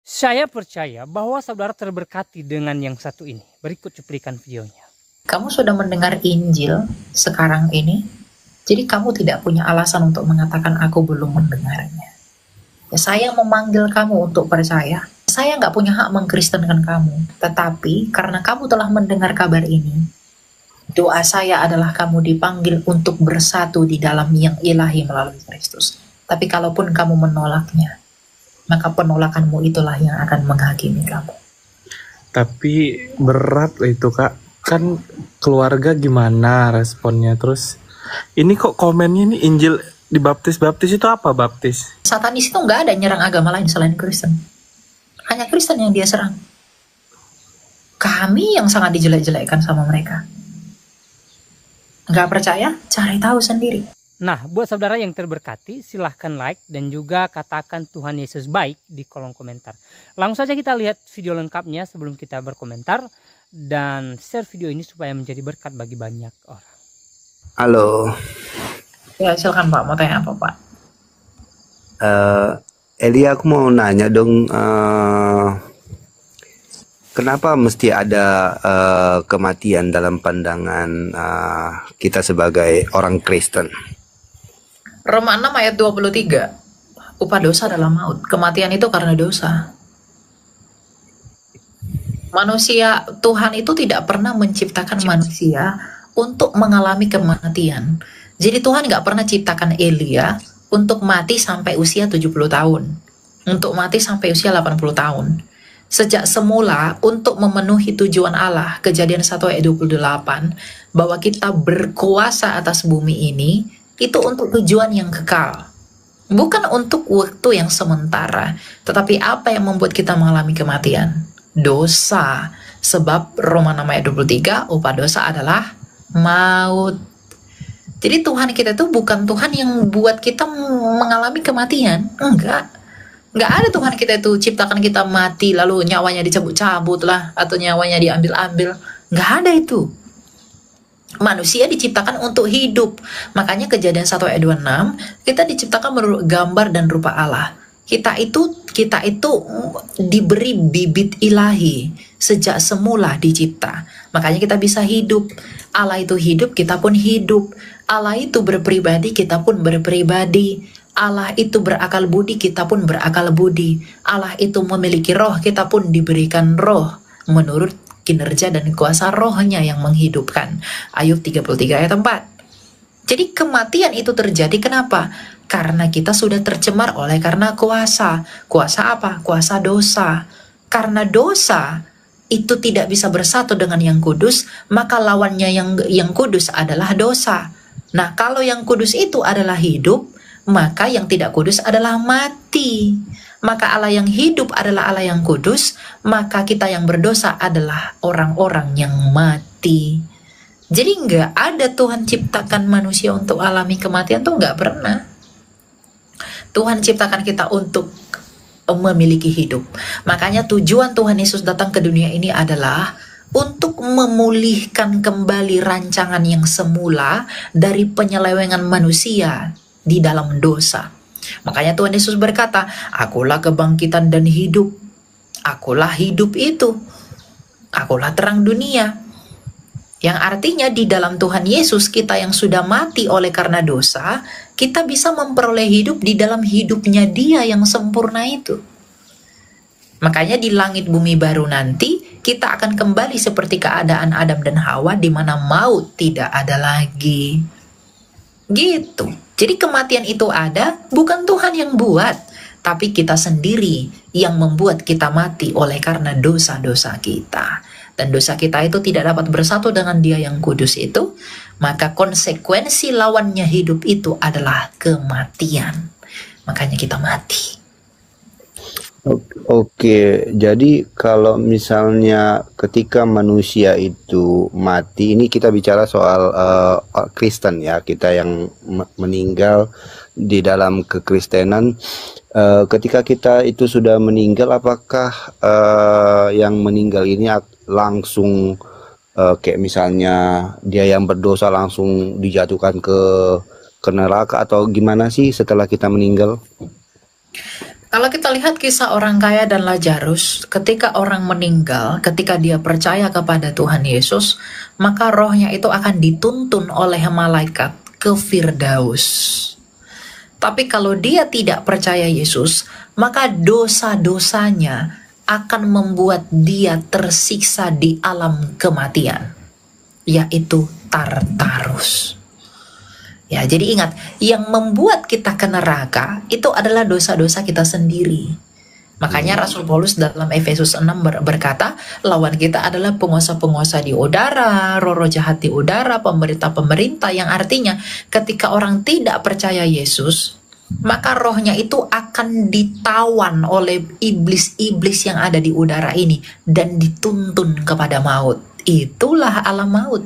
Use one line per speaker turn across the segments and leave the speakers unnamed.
Saya percaya bahwa saudara terberkati dengan yang satu ini. Berikut cuplikan videonya.
Kamu sudah mendengar Injil sekarang ini, jadi kamu tidak punya alasan untuk mengatakan aku belum mendengarnya. Ya, saya memanggil kamu untuk percaya. Saya nggak punya hak mengkristenkan kamu, tetapi karena kamu telah mendengar kabar ini, doa saya adalah kamu dipanggil untuk bersatu di dalam yang ilahi melalui Kristus. Tapi kalaupun kamu menolaknya, maka penolakanmu itulah yang akan menghakimi kamu.
Tapi berat itu Kak, kan keluarga gimana responnya? Terus ini kok komennya ini Injil dibaptis itu apa baptis?
Satanis itu nggak ada nyerang agama lain selain Kristen. Hanya Kristen yang dia serang. Kami yang sangat dijelek-jelekkan sama mereka. Nggak percaya? Cari tahu sendiri.
Nah, buat saudara yang terberkati, silahkan like dan juga katakan Tuhan Yesus baik di kolom komentar. Langsung saja kita lihat video lengkapnya sebelum kita berkomentar dan share video ini supaya menjadi berkat bagi banyak orang.
Halo,
Ya silakan Pak, mau tanya apa Pak?
Eli, aku mau nanya dong, kenapa mesti ada kematian dalam pandangan kita sebagai orang Kristen?
Roma 6 ayat 23. Upah dosa adalah maut. Kematian itu karena dosa. Manusia, Tuhan itu tidak pernah menciptakan manusia untuk mengalami kematian. Jadi Tuhan nggak pernah ciptakan Elia untuk mati sampai usia 70 tahun. Untuk mati sampai usia 80 tahun. Sejak semula untuk memenuhi tujuan Allah, Kejadian 1 ayat 28, bahwa kita berkuasa atas bumi ini, itu untuk tujuan yang kekal. Bukan untuk waktu yang sementara, tetapi apa yang membuat kita mengalami kematian? Dosa. Sebab Roma 6 ayat 23, upah dosa adalah maut. Jadi Tuhan kita itu bukan Tuhan yang buat kita mengalami kematian. Enggak ada Tuhan kita itu ciptakan kita mati lalu nyawanya dicabut-cabut lah atau nyawanya diambil-ambil. Enggak ada itu. Manusia diciptakan untuk hidup. Makanya Kejadian 1 ayat 26, kita diciptakan menurut gambar dan rupa Allah. Kita itu diberi bibit ilahi sejak semula dicipta. Makanya kita bisa hidup. Allah itu hidup, kita pun hidup. Allah itu berpribadi, kita pun berpribadi. Allah itu berakal budi, kita pun berakal budi. Allah itu memiliki roh, kita pun diberikan roh menurut kinerja dan kuasa rohnya yang menghidupkan. Ayub 33 ayat 4. Jadi kematian itu terjadi kenapa? Karena kita sudah tercemar oleh karena kuasa. Kuasa apa? Kuasa dosa. Karena dosa itu tidak bisa bersatu dengan yang kudus, maka lawannya yang kudus adalah dosa. Nah, kalau yang kudus itu adalah hidup, maka yang tidak kudus adalah mati. Maka Allah yang hidup adalah Allah yang kudus, maka kita yang berdosa adalah orang-orang yang mati. Jadi nggak ada Tuhan ciptakan manusia untuk alami kematian, tuh nggak pernah. Tuhan ciptakan kita untuk memiliki hidup. Makanya tujuan Tuhan Yesus datang ke dunia ini adalah untuk memulihkan kembali rancangan yang semula dari penyelewengan manusia di dalam dosa. Makanya Tuhan Yesus berkata, akulah kebangkitan dan hidup. Akulah hidup itu. Akulah terang dunia. Yang artinya di dalam Tuhan Yesus kita yang sudah mati oleh karena dosa, kita bisa memperoleh hidup di dalam hidupnya Dia yang sempurna itu. Makanya di langit bumi baru nanti kita akan kembali seperti keadaan Adam dan Hawa di mana maut tidak ada lagi. Gitu. Jadi kematian itu ada, bukan Tuhan yang buat, tapi kita sendiri yang membuat kita mati oleh karena dosa-dosa kita. Dan dosa kita itu tidak dapat bersatu dengan Dia yang kudus itu, maka konsekuensi lawannya hidup itu adalah kematian. Makanya kita mati.
Oke, jadi kalau misalnya ketika manusia itu mati, ini kita bicara soal Kristen ya, kita yang meninggal di dalam kekristenan. Ketika kita itu sudah meninggal, apakah yang meninggal ini langsung kayak misalnya dia yang berdosa langsung dijatuhkan ke neraka atau gimana sih setelah kita meninggal?
Kalau kita lihat kisah orang kaya dan Lazarus, ketika orang meninggal, ketika dia percaya kepada Tuhan Yesus, maka rohnya itu akan dituntun oleh malaikat ke Firdaus. Tapi kalau dia tidak percaya Yesus, maka dosa-dosanya akan membuat dia tersiksa di alam kematian, yaitu Tartarus. Ya, jadi ingat, yang membuat kita ke neraka itu adalah dosa-dosa kita sendiri. Makanya Rasul Paulus dalam Efesus 6 berkata, lawan kita adalah penguasa-penguasa di udara, roh-roh jahat di udara, pemerintah-pemerintah, yang artinya ketika orang tidak percaya Yesus, maka rohnya itu akan ditawan oleh iblis-iblis yang ada di udara ini dan dituntun kepada maut. Itulah alam maut.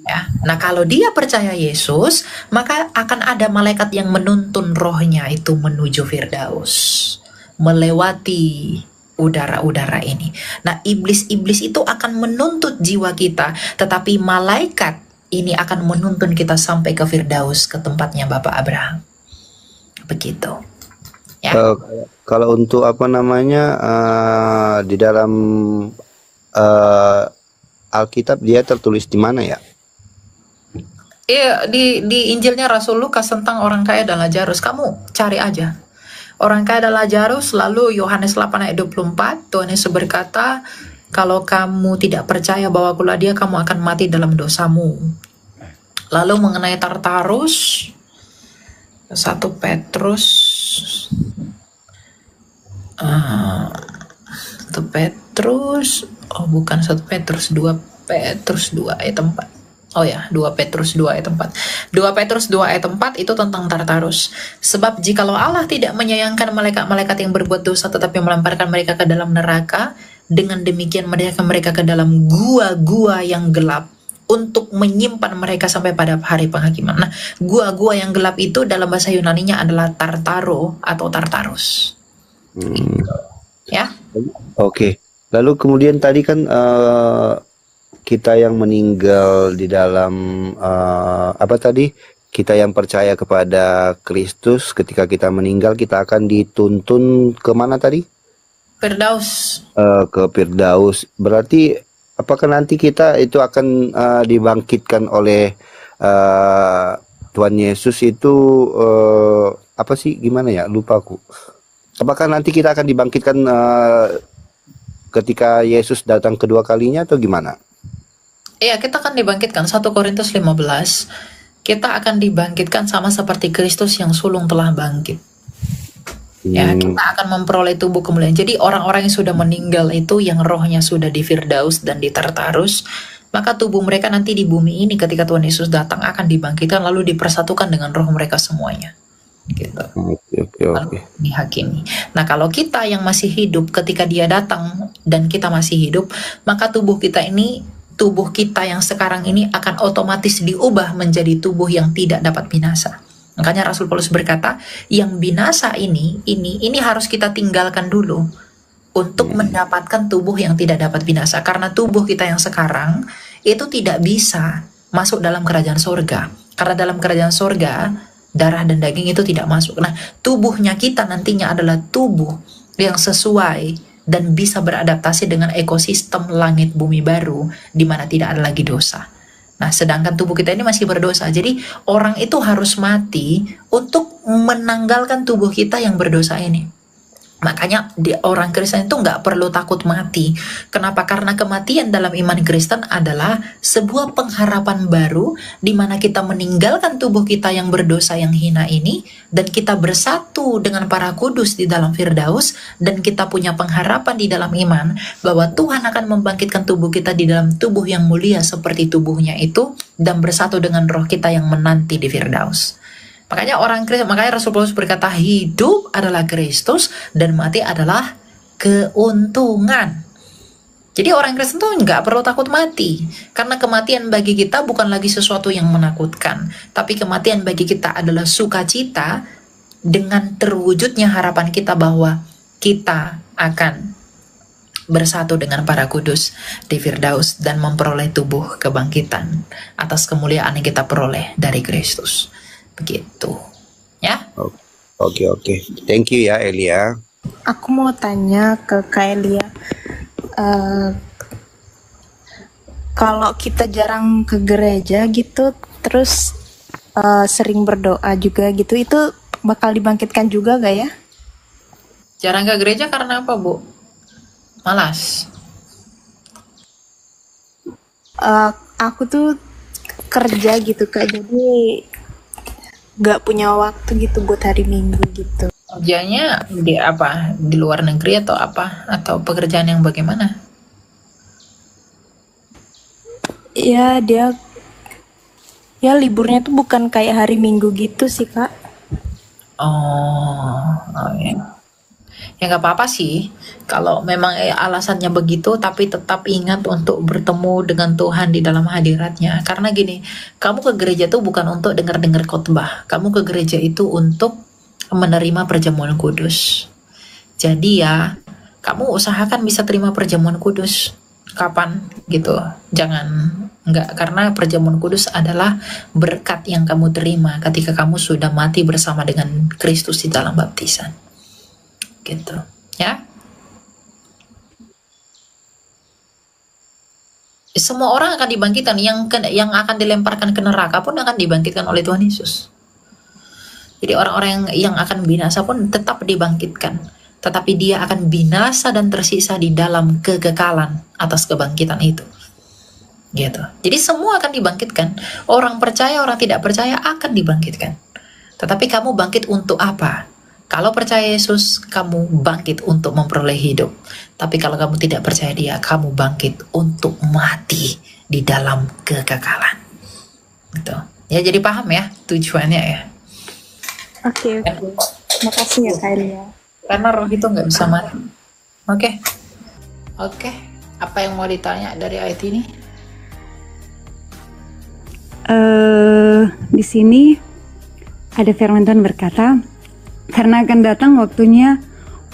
Ya. Nah, kalau dia percaya Yesus, maka akan ada malaikat yang menuntun rohnya itu menuju Firdaus, melewati udara-udara ini. Nah, iblis-iblis itu akan menuntut jiwa kita, tetapi malaikat ini akan menuntun kita sampai ke Firdaus, ke tempatnya Bapak Abraham. Begitu. Ya.
Kalau untuk apa namanya di dalam Alkitab dia tertulis di mana ya?
Iya, di Injilnya Rasul Lukas tentang orang kaya dan Lazarus. Kamu cari aja. Orang kaya dan Lazarus, lalu Yohanes 8 ayat 24, Tuhan Yesus berkata, kalau kamu tidak percaya bahwa akulah dia, kamu akan mati dalam dosamu. Lalu mengenai Tartarus, 1 Petrus 1 Petrus, oh bukan 1 Petrus, 2 Petrus 2 ayat 4. Oh ya, 2 Petrus 2 ayat 4. 2 Petrus 2 ayat 4 itu tentang Tartarus. Sebab jikalau Allah tidak menyayangkan malaikat-malaikat yang berbuat dosa tetapi melemparkan mereka ke dalam neraka, dengan demikian mereka ke dalam gua-gua yang gelap untuk menyimpan mereka sampai pada hari penghakiman. Nah, gua-gua yang gelap itu dalam bahasa Yunaninya adalah Tartaro atau Tartarus. Ya.
Oke. Lalu kemudian tadi kan kita yang meninggal di dalam apa tadi? Kita yang percaya kepada Kristus, ketika kita meninggal kita akan dituntun ke mana tadi?
Firdaus.
Ke Firdaus. Berarti apakah nanti kita itu akan dibangkitkan oleh Tuhan Yesus itu apa sih? Gimana ya? Lupa aku. Apakah nanti kita akan dibangkitkan ketika Yesus datang kedua kalinya atau gimana?
Iya, kita akan dibangkitkan. 1 Korintus 15. Kita akan dibangkitkan sama seperti Kristus yang sulung telah bangkit. Ya, kita akan memperoleh tubuh kemuliaan. Jadi orang-orang yang sudah meninggal itu, yang rohnya sudah di Firdaus dan di Tartarus, maka tubuh mereka nanti di bumi ini ketika Tuhan Yesus datang akan dibangkitkan lalu dipersatukan dengan roh mereka semuanya. Gitu. Lalu dihakimi. Nah, kalau kita yang masih hidup ketika dia datang dan kita masih hidup, maka tubuh kita yang sekarang ini akan otomatis diubah menjadi tubuh yang tidak dapat binasa. Makanya Rasul Paulus berkata, yang binasa ini harus kita tinggalkan dulu untuk mendapatkan tubuh yang tidak dapat binasa. Karena tubuh kita yang sekarang itu tidak bisa masuk dalam kerajaan sorga. Karena dalam kerajaan sorga darah dan daging itu tidak masuk. Nah, tubuhnya kita nantinya adalah tubuh yang sesuai dan bisa beradaptasi dengan ekosistem langit bumi baru di mana tidak ada lagi dosa. Nah, sedangkan tubuh kita ini masih berdosa. Jadi, orang itu harus mati untuk menanggalkan tubuh kita yang berdosa ini. Makanya orang Kristen itu nggak perlu takut mati. Kenapa? Karena kematian dalam iman Kristen adalah sebuah pengharapan baru di mana kita meninggalkan tubuh kita yang berdosa yang hina ini dan kita bersatu dengan para kudus di dalam Firdaus, dan kita punya pengharapan di dalam iman bahwa Tuhan akan membangkitkan tubuh kita di dalam tubuh yang mulia seperti tubuhnya itu dan bersatu dengan roh kita yang menanti di Firdaus. Makanya Rasul Paulus berkata, hidup adalah Kristus dan mati adalah keuntungan. Jadi orang Kristen tuh nggak perlu takut mati, karena kematian bagi kita bukan lagi sesuatu yang menakutkan, tapi kematian bagi kita adalah sukacita dengan terwujudnya harapan kita bahwa kita akan bersatu dengan para kudus di Firdaus dan memperoleh tubuh kebangkitan atas kemuliaan yang kita peroleh dari Kristus. Begitu, ya.
Oke. Thank you ya Elia.
Aku mau tanya ke Kak Elia, eh, kalau kita jarang ke gereja gitu, terus sering berdoa juga gitu, itu bakal dibangkitkan juga gak ya?
Jarang ke gereja karena apa, Bu? Malas.
Aku tuh kerja gitu Kak, jadi gak punya waktu gitu buat hari Minggu gitu.
Kerjanya di apa? Di luar negeri atau apa? Atau pekerjaan yang bagaimana?
Ya dia liburnya tuh bukan kayak hari Minggu gitu sih Kak.
Oh ya. Ya nggak apa-apa sih. Kalau memang alasannya begitu, tapi tetap ingat untuk bertemu dengan Tuhan di dalam hadiratnya. Karena gini, kamu ke gereja itu bukan untuk dengar-dengar khotbah. Kamu ke gereja itu untuk menerima perjamuan kudus. Jadi ya, kamu usahakan bisa terima perjamuan kudus. Kapan gitu? Jangan enggak, karena perjamuan kudus adalah berkat yang kamu terima ketika kamu sudah mati bersama dengan Kristus di dalam baptisan. Gitu, ya. Semua orang akan dibangkitkan, yang akan dilemparkan ke neraka pun akan dibangkitkan oleh Tuhan Yesus. Jadi orang-orang yang akan binasa pun tetap dibangkitkan, tetapi dia akan binasa dan tersisa di dalam kekekalan atas kebangkitan itu. Gitu. Jadi semua akan dibangkitkan. Orang percaya, orang tidak percaya akan dibangkitkan. Tetapi kamu bangkit untuk apa? Kalau percaya Yesus, kamu bangkit untuk memperoleh hidup. Tapi kalau kamu tidak percaya Dia, kamu bangkit untuk mati di dalam kekekalan. Gitu. Ya, jadi paham ya tujuannya ya.
Oke. Makasih ya Kak Elia.
Karena roh itu nggak bisa mati. Oke. Apa yang mau ditanya dari ayat ini?
Di sini ada firman Tuhan berkata, karena akan datang waktunya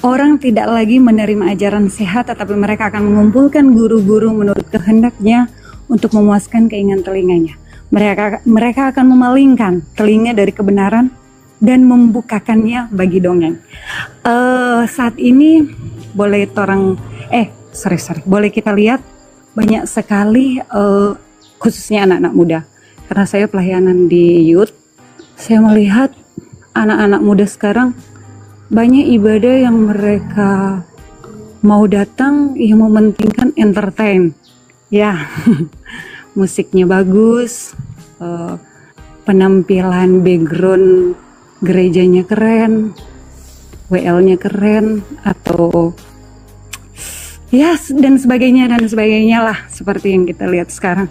orang tidak lagi menerima ajaran sehat, tetapi mereka akan mengumpulkan guru-guru menurut kehendaknya untuk memuaskan keinginan telinganya. Mereka akan memalingkan telinga dari kebenaran dan membukakannya bagi dongeng. Saat ini boleh boleh kita lihat banyak sekali khususnya anak-anak muda. Karena saya pelayanan di youth, saya melihat anak-anak muda sekarang banyak ibadah yang mereka mau datang yang mementingkan entertain. Ya, musiknya bagus, penampilan background gerejanya keren, WL-nya keren, atau ya dan sebagainya lah, seperti yang kita lihat sekarang.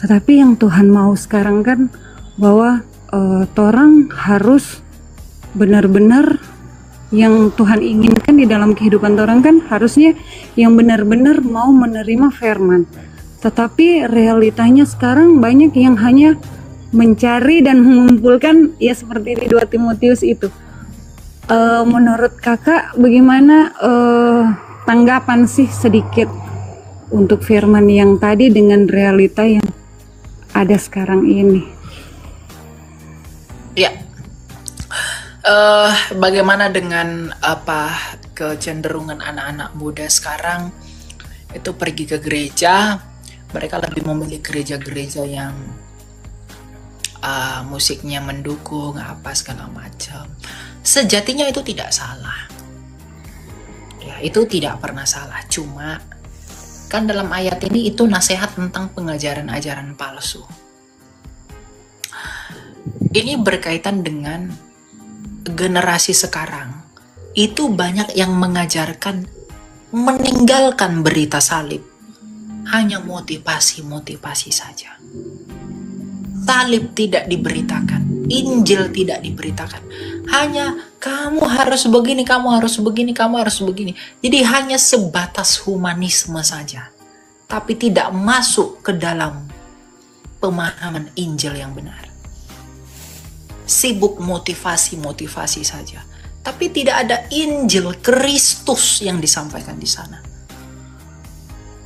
Tetapi yang Tuhan mau sekarang kan bahwa orang harus benar-benar yang Tuhan inginkan di dalam kehidupan orang kan harusnya yang benar-benar mau menerima firman. Tetapi realitanya sekarang banyak yang hanya mencari dan mengumpulkan, ya seperti di 2 Timotius itu. Menurut kakak bagaimana tanggapan sih sedikit untuk firman yang tadi dengan realita yang ada sekarang ini?
Ya. Bagaimana dengan kecenderungan anak-anak muda sekarang itu pergi ke gereja? Mereka lebih memilih gereja-gereja yang musiknya mendukung apa segala macam. Sejatinya itu tidak salah. Ya, itu tidak pernah salah. Cuma kan dalam ayat ini itu nasihat tentang pengajaran-ajaran palsu. Ini berkaitan dengan generasi sekarang. Itu banyak yang mengajarkan meninggalkan berita salib. Hanya motivasi-motivasi saja. Salib tidak diberitakan, Injil tidak diberitakan. Hanya kamu harus begini, kamu harus begini, kamu harus begini. Jadi hanya sebatas humanisme saja. Tapi tidak masuk ke dalam pemahaman Injil yang benar. Sibuk motivasi-motivasi saja. Tapi tidak ada Injil Kristus yang disampaikan di sana.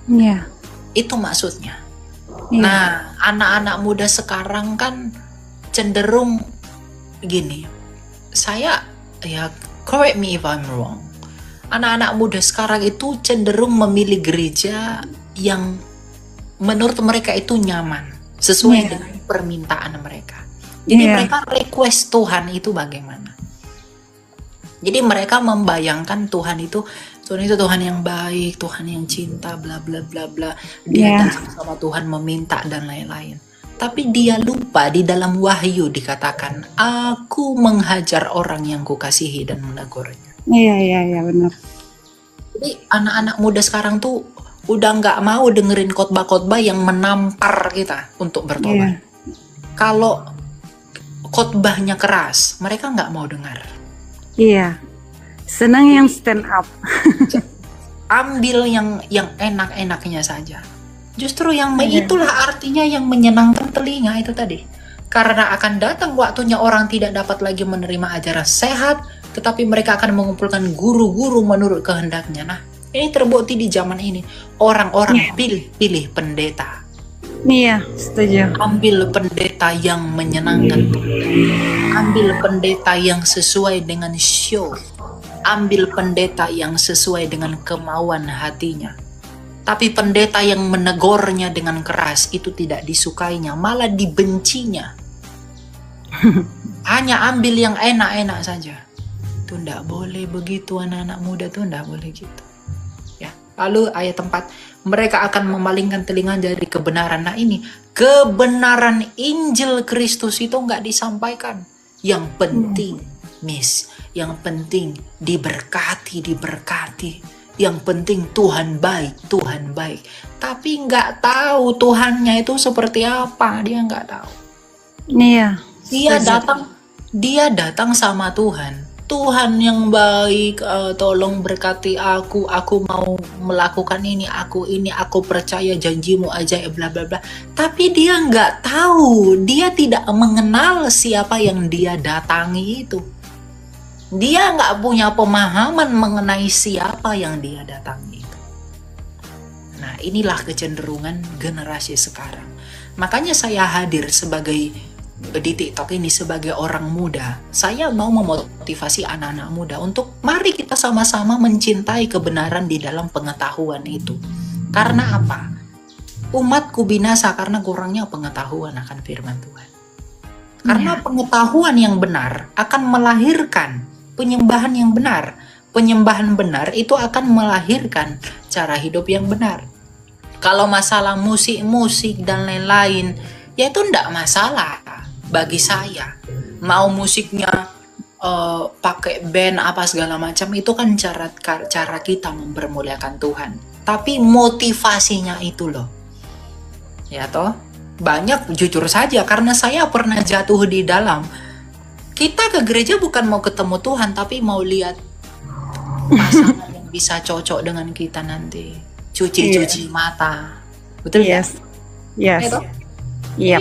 Ya.
Itu maksudnya.
Ya.
Nah, anak-anak muda sekarang kan cenderung gini. Saya ya correct me if I'm wrong, anak-anak muda sekarang itu cenderung memilih gereja yang menurut mereka itu nyaman, sesuai
Iya.
dengan permintaan mereka. Jadi
Iya.
mereka request Tuhan itu bagaimana. Jadi mereka membayangkan Tuhan itu Tuhan yang baik, Tuhan yang cinta, bla bla bla bla. Dia
Iya.
datang sama Tuhan meminta dan lain-lain. Tapi dia lupa di dalam Wahyu dikatakan, aku menghajar orang yang kukasihi dan menegurnya.
Iya benar.
Jadi anak-anak muda sekarang tuh udah nggak mau dengerin khotbah-khotbah yang menampar kita untuk bertobat.
Iya.
Kalau khotbahnya keras, mereka nggak mau dengar.
Iya. Senang yang stand up.
Ambil yang enak-enaknya saja. Justru yang
Iya.
itulah artinya yang menyenangkan telinga itu tadi. Karena akan datang waktunya orang tidak dapat lagi menerima ajaran sehat, tetapi mereka akan mengumpulkan guru-guru menurut kehendaknya. Nah, ini terbukti di zaman ini. Orang-orang pilih pendeta.
Iya, setuju.
Ambil pendeta yang menyenangkan. Ambil pendeta yang sesuai dengan show. Ambil pendeta yang sesuai dengan kemauan hatinya. Tapi pendeta yang menegurnya dengan keras itu tidak disukainya, malah dibencinya. Hanya ambil yang enak-enak saja. Itu tidak boleh begitu, anak-anak muda tuh tidak boleh gitu. Ya. Lalu ayat 4, mereka akan memalingkan telinga dari kebenaran. Nah ini, kebenaran Injil Kristus itu nggak disampaikan. Yang penting, Miss, yang penting diberkati. Yang penting Tuhan baik. Tapi nggak tahu Tuhannya itu seperti apa, dia nggak tahu.
Iya.
Dia datang sama Tuhan. Tuhan yang baik, tolong berkati aku mau melakukan ini, aku percaya janjimu aja, bla bla bla. Tapi dia nggak tahu, dia tidak mengenal siapa yang dia datangi itu. Dia nggak punya pemahaman mengenai siapa yang dia datangi itu. Nah, inilah kecenderungan generasi sekarang. Makanya saya hadir di TikTok ini sebagai orang muda. Saya mau memotivasi anak-anak muda untuk mari kita sama-sama mencintai kebenaran di dalam pengetahuan itu. Karena apa? Umatku binasa karena kurangnya pengetahuan akan firman Tuhan. Karena pengetahuan yang benar akan melahirkan penyembahan yang benar. Penyembahan benar itu akan melahirkan cara hidup yang benar. Kalau masalah musik dan lain-lain, ya itu enggak masalah bagi saya. Mau musiknya pakai band apa segala macam, itu kan cara kita mempermuliakan Tuhan. Tapi motivasinya itu loh. Ya toh? Banyak jujur saja karena saya pernah jatuh di dalam. Kita ke gereja bukan mau ketemu Tuhan, tapi mau lihat pasangan yang bisa cocok dengan kita nanti. Cuci mata. Betul ya?
Yes.
Iya.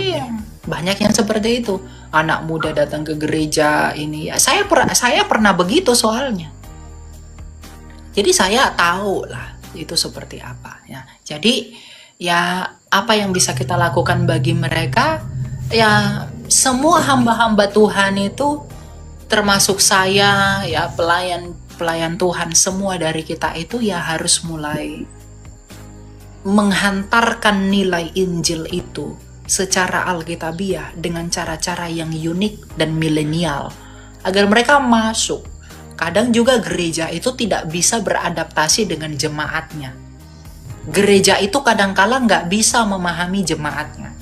Banyak yang seperti itu. Anak muda datang ke gereja ini. Ya, saya pernah begitu soalnya. Jadi saya tahu lah itu seperti apa ya. Jadi ya apa yang bisa kita lakukan bagi mereka, ya semua hamba-hamba Tuhan itu termasuk saya ya, pelayan Tuhan, semua dari kita itu ya harus mulai menghantarkan nilai Injil itu secara alkitabiah dengan cara-cara yang unik dan milenial agar mereka masuk. Kadang juga gereja itu tidak bisa beradaptasi dengan jemaatnya. Gereja itu kadang-kala nggak bisa memahami jemaatnya.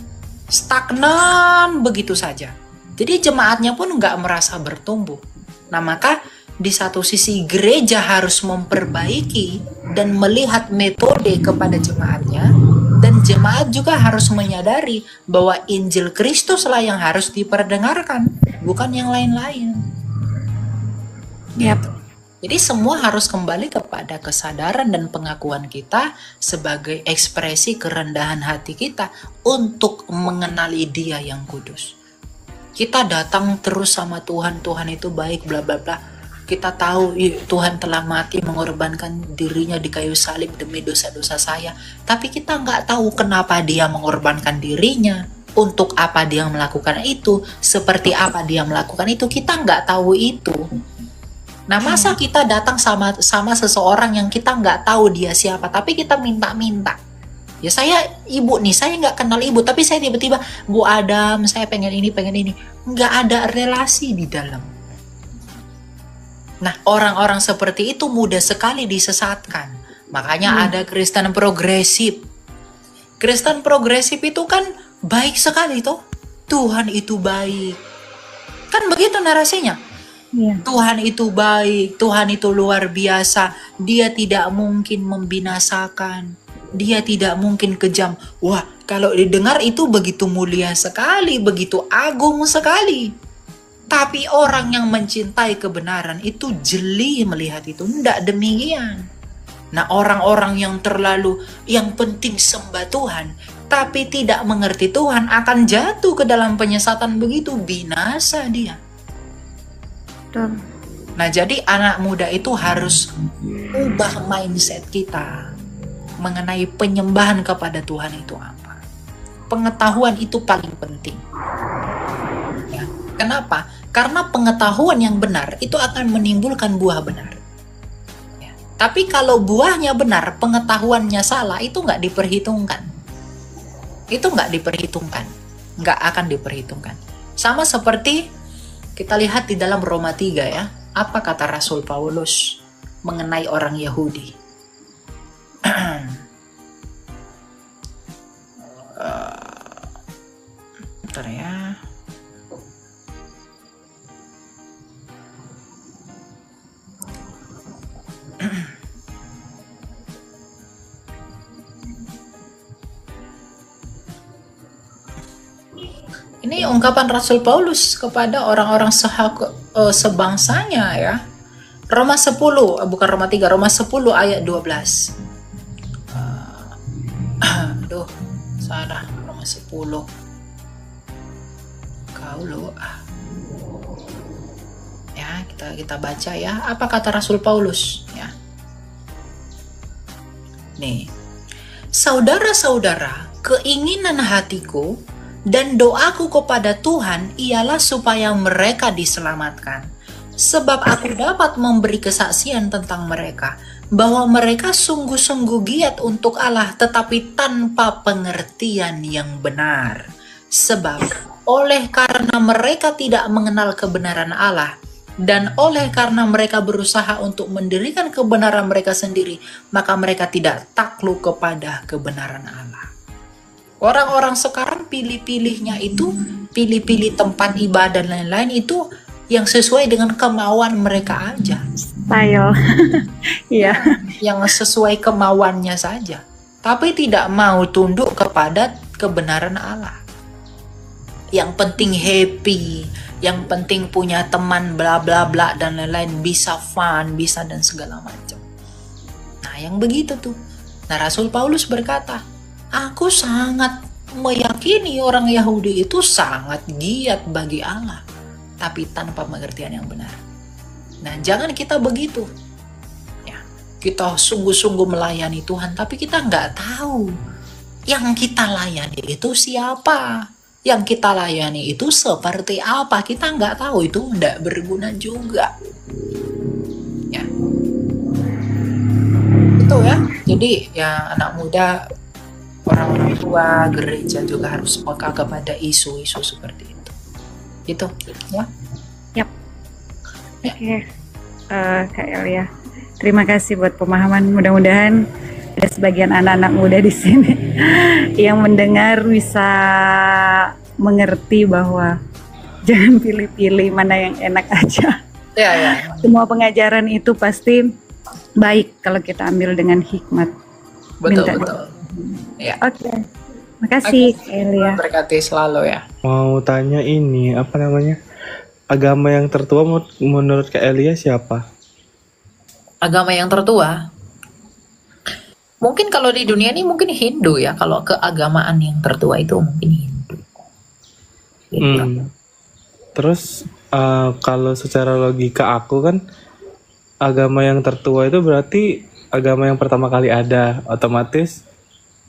Stagnan begitu saja. Jadi jemaatnya pun nggak merasa bertumbuh. Nah maka di satu sisi gereja harus memperbaiki dan melihat metode kepada jemaatnya, dan jemaat juga harus menyadari bahwa Injil Kristuslah yang harus diperdengarkan, bukan yang lain-lain.
Yap.
Jadi semua harus kembali kepada kesadaran dan pengakuan kita sebagai ekspresi kerendahan hati kita untuk mengenali Dia yang kudus. Kita datang terus sama Tuhan, Tuhan itu baik, bla bla bla. Kita tahu Tuhan telah mati mengorbankan dirinya di kayu salib demi dosa-dosa saya. Tapi kita nggak tahu kenapa Dia mengorbankan dirinya, untuk apa Dia melakukan itu, seperti apa Dia melakukan itu. Kita nggak tahu itu. Nah, masa kita datang sama seseorang yang kita nggak tahu dia siapa, tapi kita minta-minta. Ya saya ibu nih, saya nggak kenal ibu, tapi saya tiba-tiba, Bu Adam, saya pengen ini, pengen ini. Nggak ada relasi di dalam. Nah, orang-orang seperti itu mudah sekali disesatkan. Makanya ada Kristen progresif. Kristen progresif itu kan baik sekali toh. Tuhan itu baik. Kan begitu narasinya.
Iya.
Tuhan itu baik, Tuhan itu luar biasa. Dia tidak mungkin membinasakan. Dia tidak mungkin kejam. Wah, kalau didengar itu begitu mulia sekali, begitu agung sekali. Tapi orang yang mencintai kebenaran itu jeli melihat itu. Tidak demikian. Nah, orang-orang yang yang penting sembah Tuhan, tapi tidak mengerti Tuhan akan jatuh ke dalam penyesatan begitu, binasa dia.
Betul.
Nah, jadi anak muda itu harus ubah mindset kita mengenai penyembahan kepada Tuhan itu apa. Pengetahuan itu paling penting. Ya. Kenapa? Karena pengetahuan yang benar itu akan menimbulkan buah benar. Ya. Tapi kalau buahnya benar, pengetahuannya salah, itu nggak diperhitungkan. Itu nggak diperhitungkan. Nggak akan diperhitungkan. Sama seperti kita lihat di dalam Roma 3 ya. Apa kata Rasul Paulus mengenai orang Yahudi? Bentar ya. Ini ungkapan Rasul Paulus kepada orang-orang sebangsanya ya. Roma 10, bukan Roma 3, Roma 10 ayat 12. Aduh, salah, Roma 10. Kau lo ya, kita baca ya. Apa kata Rasul Paulus ya? Nih. Saudara-saudara, keinginan hatiku dan doaku kepada Tuhan ialah supaya mereka diselamatkan. Sebab aku dapat memberi kesaksian tentang mereka, bahwa mereka sungguh-sungguh giat untuk Allah tetapi tanpa pengertian yang benar. Sebab oleh karena mereka tidak mengenal kebenaran Allah, dan oleh karena mereka berusaha untuk mendirikan kebenaran mereka sendiri, maka mereka tidak takluk kepada kebenaran Allah. Orang-orang sekarang pilih-pilihnya itu, pilih-pilih tempat ibadah dan lain-lain itu yang sesuai dengan kemauan mereka aja.
Style. Iya.
Yang sesuai kemauannya saja. Tapi tidak mau tunduk kepada kebenaran Allah. Yang penting happy, yang penting punya teman bla bla bla dan lain-lain, bisa fun, bisa dan segala macam. Nah, yang begitu tuh. Nah, Rasul Paulus berkata, aku sangat meyakini orang Yahudi itu sangat giat bagi Allah, tapi tanpa pengertian yang benar. Nah, jangan kita begitu. Ya, kita sungguh-sungguh melayani Tuhan, tapi kita nggak tahu yang kita layani itu siapa. Yang kita layani itu seperti apa. Kita nggak tahu, itu nggak berguna juga. Ya. Itu ya. Jadi ya anak muda, orang-orang tua, gereja juga harus peka kepada isu-isu seperti itu. Gitu, ya.
Yap. Oke. Kak Elia, terima kasih buat pemahaman. Mudah-mudahan ada sebagian anak-anak muda di sini yang mendengar bisa mengerti bahwa jangan pilih-pilih mana yang enak aja.
Ya.
Semua pengajaran itu pasti baik kalau kita ambil dengan hikmat.
Betul. Ya.
Oke. Makasih, Kak Elia.
Berkati selalu ya.
Mau tanya ini, apa namanya? Agama yang tertua menurut Kak Elia siapa?
Agama yang tertua? Mungkin kalau di dunia ini mungkin Hindu ya. Kalau keagamaan yang tertua itu mungkin Hindu. Gitu.
Terus kalau secara logika aku kan, agama yang tertua itu berarti agama yang pertama kali ada, otomatis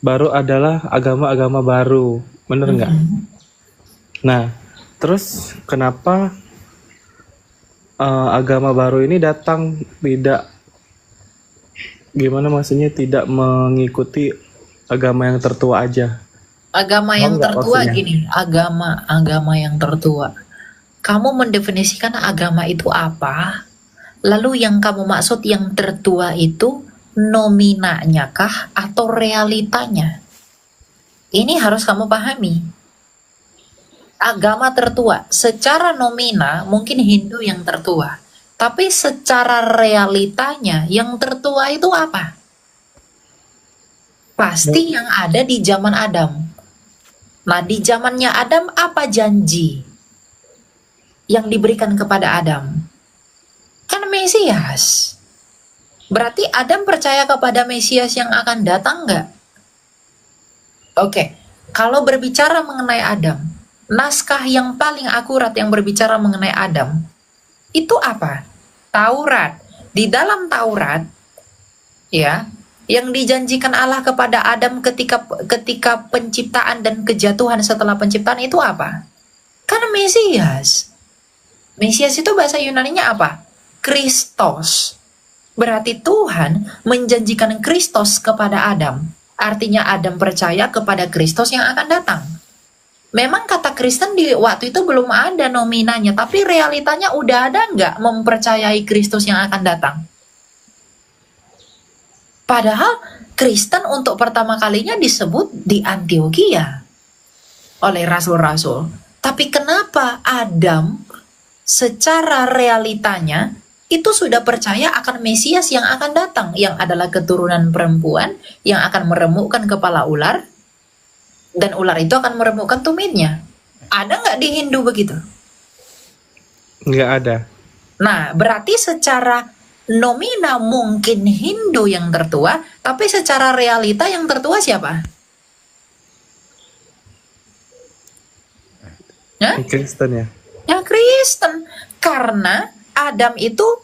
baru adalah agama-agama baru, bener nggak? Nah, terus kenapa agama baru ini datang tidak, gimana maksudnya, tidak mengikuti agama yang tertua aja.
Agama
Paham
yang
nggak
tertua
maksudnya?
gini, agama yang tertua. Kamu mendefinisikan agama itu apa? Lalu yang kamu maksud yang tertua itu nominanya kah atau realitanya? Ini harus kamu pahami. Agama tertua, secara nomina mungkin Hindu yang tertua. Tapi secara realitanya yang tertua itu apa? Pasti yang ada di zaman Adam. Nah, di zamannya Adam apa janji yang diberikan kepada Adam? Kan Mesias. Berarti Adam percaya kepada Mesias yang akan datang nggak? Oke, kalau berbicara mengenai Adam, naskah yang paling akurat yang berbicara mengenai Adam, itu apa? Taurat. Di dalam Taurat, ya, yang dijanjikan Allah kepada Adam ketika penciptaan dan kejatuhan setelah penciptaan itu apa? Kan Mesias. Mesias itu bahasa Yunaninya apa? Kristos. Berarti Tuhan menjanjikan Kristos kepada Adam. Artinya Adam percaya kepada Kristos yang akan datang. Memang kata Kristen di waktu itu belum ada nominanya, tapi realitanya udah ada nggak mempercayai Kristus yang akan datang? Padahal Kristen untuk pertama kalinya disebut di Antioquia oleh rasul-rasul. Tapi kenapa Adam secara realitanya itu sudah percaya akan Mesias yang akan datang, yang adalah keturunan perempuan yang akan meremukkan kepala ular, dan ular itu akan meremukkan tumitnya. Ada nggak di Hindu begitu?
Nggak ada.
Nah, berarti secara nomina mungkin Hindu yang tertua, tapi secara realita yang tertua siapa? Hah?
Kristen ya.
Ya Kristen. Karena Adam itu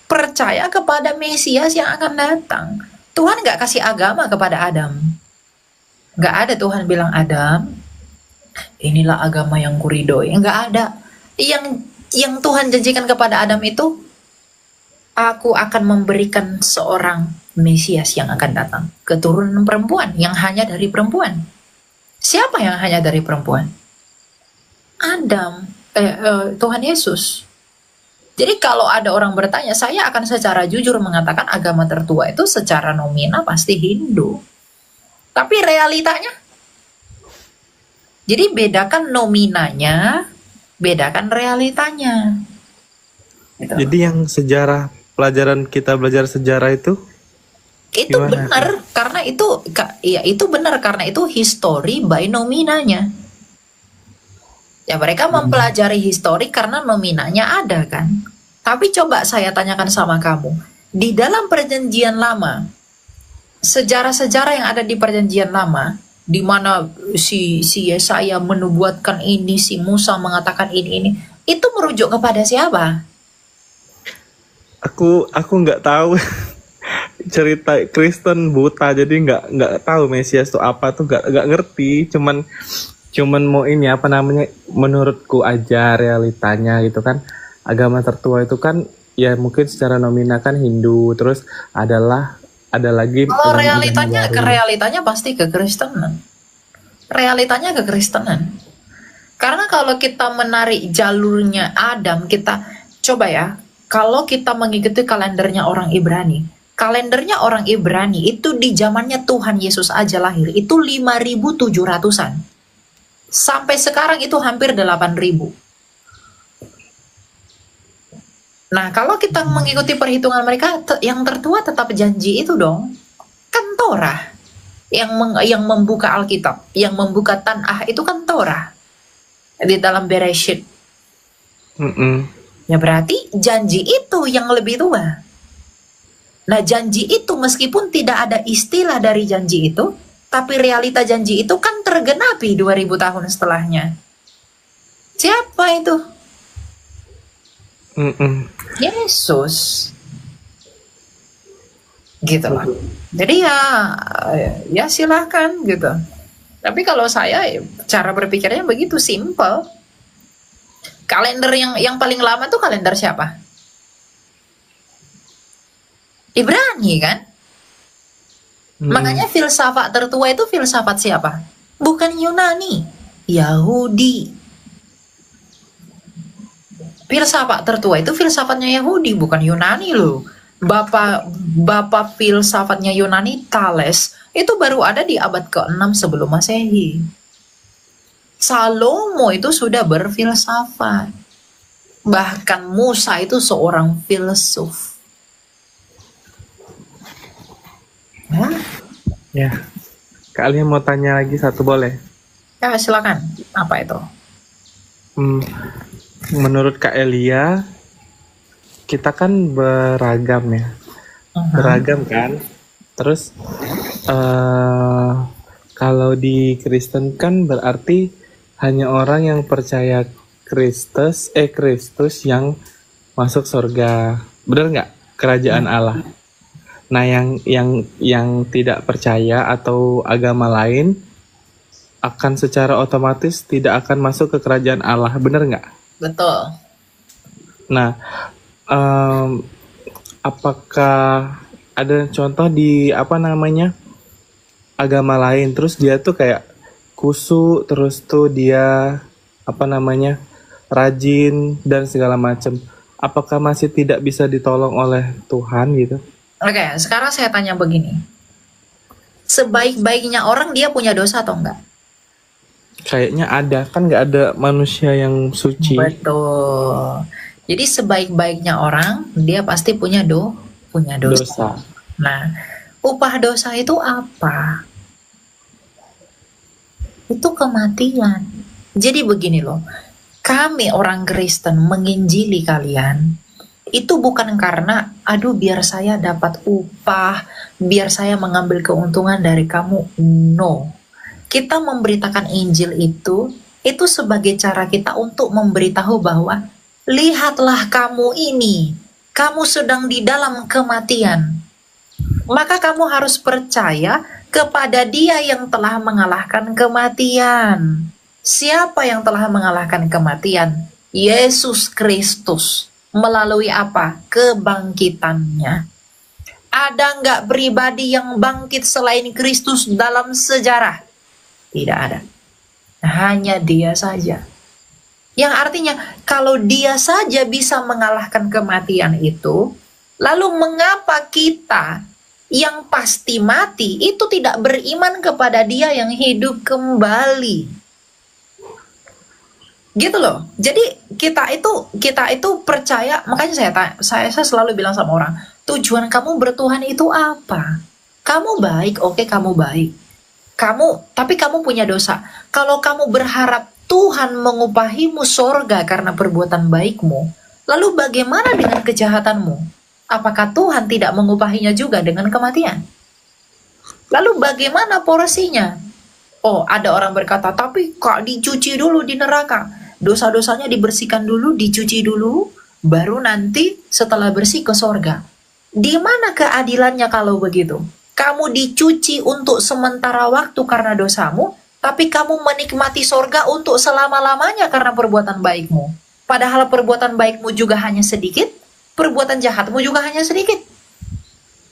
percaya kepada Mesias yang akan datang. Tuhan nggak kasih agama kepada Adam. Nggak ada Tuhan bilang, Adam, inilah agama yang kuridoi. Nggak ada. Yang Tuhan janjikan kepada Adam itu, aku akan memberikan seorang Mesias yang akan datang. Keturunan perempuan, yang hanya dari perempuan. Siapa yang hanya dari perempuan? Adam. Tuhan Yesus. Jadi kalau ada orang bertanya, saya akan secara jujur mengatakan agama tertua itu secara nomina pasti Hindu. Tapi realitanya, jadi bedakan nominanya, bedakan realitanya. Gitu.
Jadi yang sejarah, pelajaran kita belajar sejarah itu
Itu
gimana?
benar karena itu benar karena itu history by nominanya. Ya mereka mempelajari histori karena nominanya ada kan. Tapi coba saya tanyakan sama kamu, di dalam perjanjian lama, sejarah-sejarah yang ada di perjanjian lama, di mana si Yesaya menubuatkan ini, si Musa mengatakan ini, itu merujuk kepada siapa?
Aku nggak tahu. Cerita Kristen buta, jadi nggak tahu Mesias itu apa tuh, nggak ngerti. Cuman mau ini apa namanya, menurutku aja realitanya gitu kan, agama tertua itu kan ya mungkin secara nomina kan Hindu, terus ada lagi
Kalau
agama baru.
realitanya pasti kekristenan. Realitanya kekristenan. Karena kalau kita menarik jalurnya Adam, kita coba ya, kalau kita mengikuti kalendernya orang Ibrani itu di zamannya Tuhan Yesus aja lahir, itu 5.700-an. Sampai sekarang itu hampir 8.000. Nah, kalau kita mengikuti perhitungan mereka, yang tertua tetap janji itu dong. Kan Torah. Yang membuka Alkitab, yang membuka Tanah itu kan Torah. Di dalam Bereshit. Ya berarti janji itu yang lebih tua. Nah, janji itu meskipun tidak ada istilah dari janji itu, tapi realita janji itu kan tergenapi 2000 tahun setelahnya. Siapa itu? Yesus. Gitu lah. Jadi ya silahkan gitu. Tapi kalau saya cara berpikirnya begitu simple. Kalender yang paling lama tuh kalender siapa? Ibrani kan?
Mm-mm.
Makanya filsafat tertua itu filsafat siapa? Bukan Yunani, Yahudi. Filsafat tertua itu filsafatnya Yahudi, bukan Yunani loh. Bapak filsafatnya Yunani, Thales, itu baru ada di abad ke-6 sebelum Masehi. Salomo itu sudah berfilsafat. Bahkan Musa itu seorang filsuf. Hah?
Ya, kalian mau tanya lagi satu boleh?
Ya silakan. Apa itu?
Hmm, menurut Kak Elia, kita kan beragam ya, beragam kan. Terus kalau di Kristen kan berarti hanya orang yang percaya Kristus yang masuk surga, benar nggak? Kerajaan Allah. Nah, yang tidak percaya atau agama lain akan secara otomatis tidak akan masuk ke kerajaan Allah, benar nggak?
Betul.
Nah, apakah ada contoh di agama lain, terus dia tuh kayak kusuk, terus tuh dia rajin dan segala macam? Apakah masih tidak bisa ditolong oleh Tuhan gitu?
Oke, sekarang saya tanya begini. Sebaik-baiknya orang dia punya dosa atau enggak?
Kayaknya ada, kan nggak ada manusia yang suci.
Betul. Jadi sebaik-baiknya orang dia pasti punya dosa.
Dosa.
Nah, upah dosa itu apa? Itu kematian. Jadi begini loh. Kami orang Kristen menginjili kalian itu bukan karena aduh biar saya dapat upah, biar saya mengambil keuntungan dari kamu. No. Kita memberitakan Injil itu sebagai cara kita untuk memberitahu bahwa lihatlah kamu ini, kamu sedang di dalam kematian. Maka kamu harus percaya kepada Dia yang telah mengalahkan kematian. Siapa yang telah mengalahkan kematian? Yesus Kristus. Melalui apa? Kebangkitannya. Ada nggak pribadi yang bangkit selain Kristus dalam sejarah? Tidak ada. Hanya Dia saja. Yang artinya kalau Dia saja bisa mengalahkan kematian itu, lalu mengapa kita yang pasti mati itu tidak beriman kepada Dia yang hidup kembali? Gitu loh. Jadi kita itu percaya, makanya saya selalu bilang sama orang, tujuan kamu bertuhan itu apa? Kamu baik, oke, kamu baik. Tapi kamu punya dosa. Kalau kamu berharap Tuhan mengupahimu sorga karena perbuatan baikmu, lalu bagaimana dengan kejahatanmu? Apakah Tuhan tidak mengupahinya juga dengan kematian? Lalu bagaimana porsinya? Oh, ada orang berkata, tapi kok dicuci dulu di neraka? Dosa-dosanya dibersihkan dulu, dicuci dulu, baru nanti setelah bersih ke sorga. Di mana keadilannya kalau begitu? Kamu dicuci untuk sementara waktu karena dosamu, tapi kamu menikmati sorga untuk selama-lamanya karena perbuatan baikmu. Padahal perbuatan baikmu juga hanya sedikit, perbuatan jahatmu juga hanya sedikit.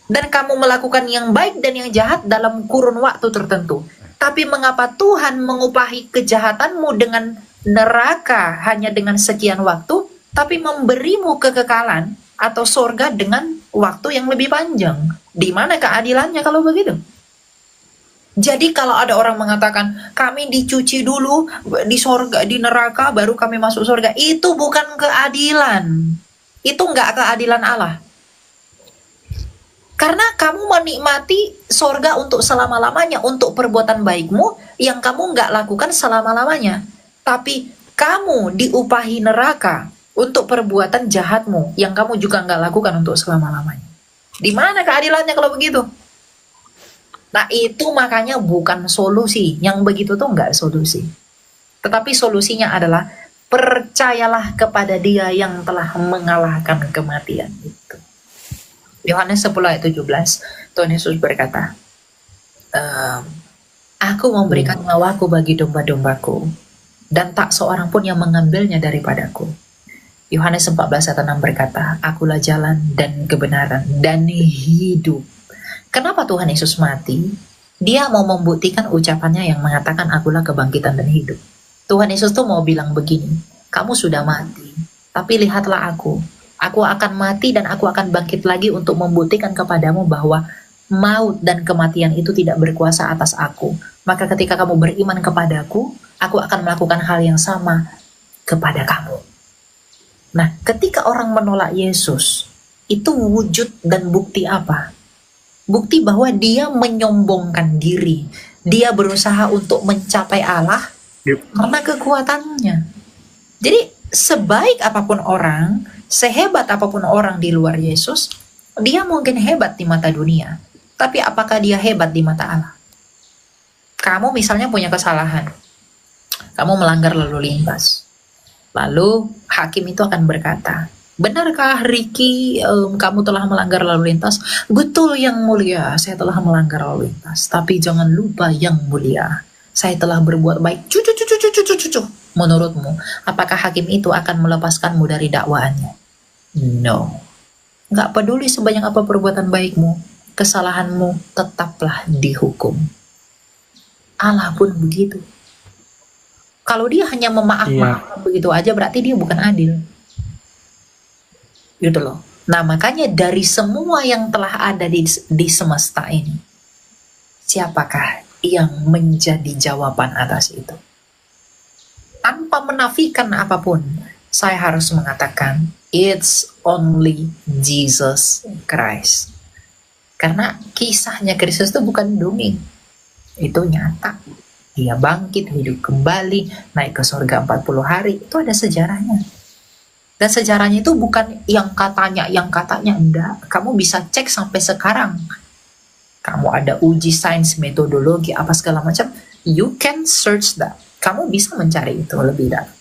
Dan kamu melakukan yang baik dan yang jahat dalam kurun waktu tertentu. Tapi mengapa Tuhan mengupahi kejahatanmu dengan neraka hanya dengan sekian waktu, tapi memberimu kekekalan atau sorga dengan waktu yang lebih panjang? Di mana keadilannya kalau begitu? Jadi kalau ada orang mengatakan kami dicuci dulu di sorga, di neraka, baru kami masuk sorga, itu bukan keadilan. Itu enggak keadilan Allah. Karena kamu menikmati sorga untuk selama-lamanya, untuk perbuatan baikmu yang kamu enggak lakukan selama-lamanya. Tapi kamu diupahi neraka untuk perbuatan jahatmu yang kamu juga enggak lakukan untuk selama-lamanya. Di mana keadilannya kalau begitu? Nah, itu makanya bukan solusi. Yang begitu tuh enggak solusi. Tetapi solusinya adalah percayalah kepada Dia yang telah mengalahkan kematian itu. Yohanes 10 ayat 17, Tuhan Yesus berkata, Aku memberikan nyawaku bagi domba-dombaku, dan tak seorang pun yang mengambilnya daripadaku. Yohanes 14 ayat 6 berkata, akulah jalan dan kebenaran dan hidup. Kenapa Tuhan Yesus mati? Dia mau membuktikan ucapannya yang mengatakan akulah kebangkitan dan hidup. Tuhan Yesus tuh mau bilang begini, kamu sudah mati, tapi lihatlah aku akan mati dan aku akan bangkit lagi untuk membuktikan kepadamu bahwa maut dan kematian itu tidak berkuasa atas aku. Maka ketika kamu beriman kepadaku, aku akan melakukan hal yang sama kepada kamu. Nah, ketika orang menolak Yesus, itu wujud dan bukti apa? Bukti bahwa dia menyombongkan diri. Dia berusaha untuk mencapai Allah karena kekuatannya. Jadi, sebaik apapun orang, sehebat apapun orang di luar Yesus, dia mungkin hebat di mata dunia. Tapi apakah dia hebat di mata Allah? Kamu misalnya punya kesalahan. Kamu melanggar lalu lintas. Lalu hakim itu akan berkata, benarkah Ricky kamu telah melanggar lalu lintas? Betul yang mulia, saya telah melanggar lalu lintas. Tapi jangan lupa yang mulia, saya telah berbuat baik. Cucu. Menurutmu, apakah hakim itu akan melepaskanmu dari dakwaannya? No. Nggak peduli sebanyak apa perbuatan baikmu, kesalahanmu tetaplah dihukum. Allah pun begitu. Kalau dia hanya memaafkan begitu aja, berarti dia bukan adil. Gitu loh. Nah, makanya dari semua yang telah ada di semesta ini, siapakah yang menjadi jawaban atas itu? Tanpa menafikan apapun, saya harus mengatakan, it's only Jesus Christ. Karena kisahnya Kristus itu bukan dongeng. Itu nyata. Dia bangkit, hidup kembali, naik ke surga 40 hari. Itu ada sejarahnya. Dan sejarahnya itu bukan yang katanya. Enggak. Kamu bisa cek sampai sekarang. Kamu ada uji sains, metodologi, apa segala macam. You can search that. Kamu bisa mencari itu lebih dalam.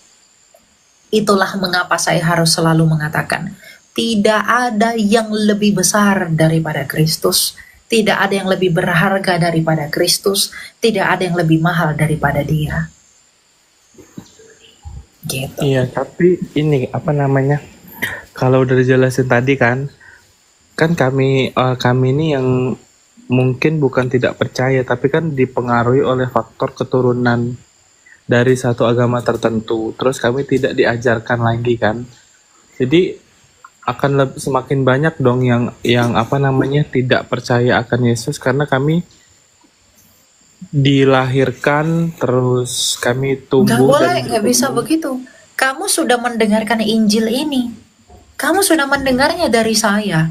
Itulah mengapa saya harus selalu mengatakan, tidak ada yang lebih besar daripada Kristus. Tidak ada yang lebih berharga daripada Kristus. Tidak ada yang lebih mahal daripada Dia. Gitu.
Iya, tapi ini apa namanya? Kalau udah dijelasin tadi kan kami ini yang mungkin bukan tidak percaya, tapi kan dipengaruhi oleh faktor keturunan dari satu agama tertentu. Terus kami tidak diajarkan lagi kan. Jadi akan semakin banyak dong yang apa namanya tidak percaya akan Yesus karena kami dilahirkan terus kami tumbuh.
Gak boleh, gak bisa begitu. Kamu sudah mendengarkan Injil ini. Kamu sudah mendengarnya dari saya.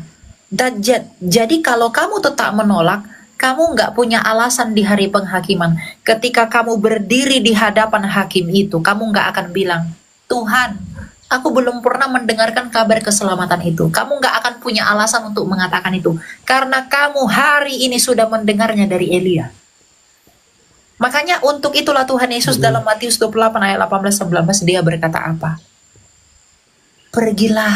Jadi kalau kamu tetap menolak, kamu nggak punya alasan di hari penghakiman. Ketika kamu berdiri di hadapan hakim itu, kamu nggak akan bilang, Tuhan, aku belum pernah mendengarkan kabar keselamatan itu. Kamu nggak akan punya alasan untuk mengatakan itu. Karena kamu hari ini sudah mendengarnya dari Elia. Makanya untuk itulah Tuhan Yesus dalam Matius 28 ayat 18-19 dia berkata apa? Pergilah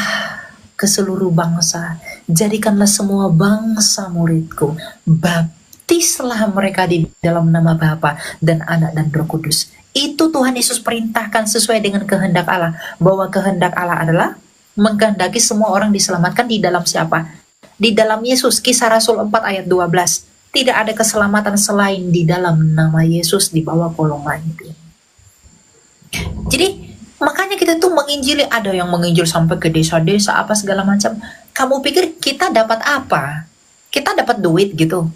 ke seluruh bangsa, jadikanlah semua bangsa muridku, baptislah mereka di dalam nama Bapa dan Anak dan Roh Kudus. Itu Tuhan Yesus perintahkan sesuai dengan kehendak Allah, bahwa kehendak Allah adalah mengkehendaki semua orang diselamatkan di dalam siapa? Di dalam Yesus. Kisah Rasul 4 ayat 12. Tidak ada keselamatan selain di dalam nama Yesus di bawah kolong langit ini. Jadi makanya kita tuh menginjili, ada yang menginjil sampai ke desa-desa apa segala macam. Kamu pikir kita dapat apa? Kita dapat duit gitu.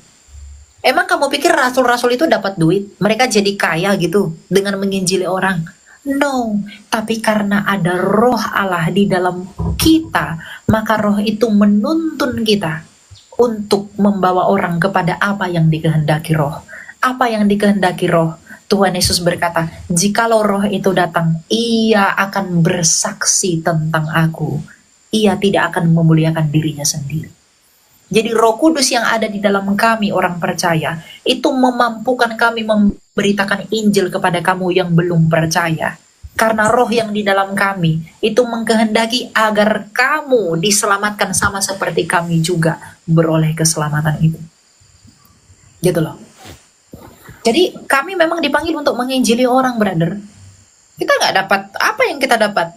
Emang kamu pikir rasul-rasul itu dapat duit? Mereka jadi kaya gitu dengan menginjili orang? No, tapi karena ada roh Allah di dalam kita, maka roh itu menuntun kita untuk membawa orang kepada apa yang dikehendaki roh. Apa yang dikehendaki roh? Tuhan Yesus berkata, jikalau roh itu datang, ia akan bersaksi tentang aku. Ia tidak akan memuliakan dirinya sendiri. Jadi Roh Kudus yang ada di dalam kami orang percaya, itu memampukan kami memberitakan Injil kepada kamu yang belum percaya. Karena roh yang di dalam kami itu mengkehendaki agar kamu diselamatkan sama seperti kami juga beroleh keselamatan itu. Gitu loh. Jadi kami memang dipanggil untuk menginjili orang, brother. Kita nggak dapat apa yang kita dapat.